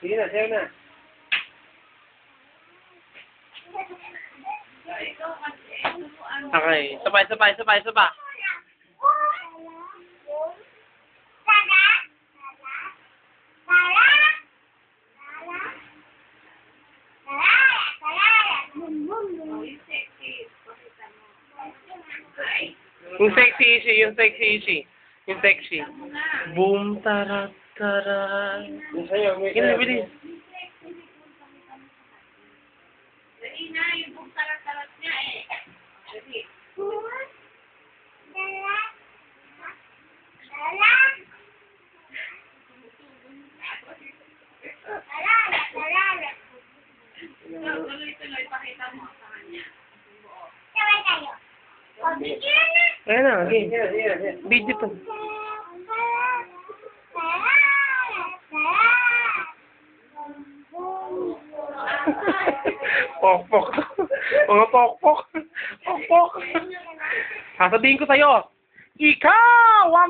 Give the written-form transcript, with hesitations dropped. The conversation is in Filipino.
Sige na, sayo na. Okay, sabay. Yung sexy. Boom, tara. Yung sayo, may Yan, sayo. bilis. Tuloy-tuloy, pakita mo sa kanya. Ayan na, okay. Sige na, sige na. Video to. Pokpok. Mga pokpok. Sasabihin ko sa'yo, ikaw ang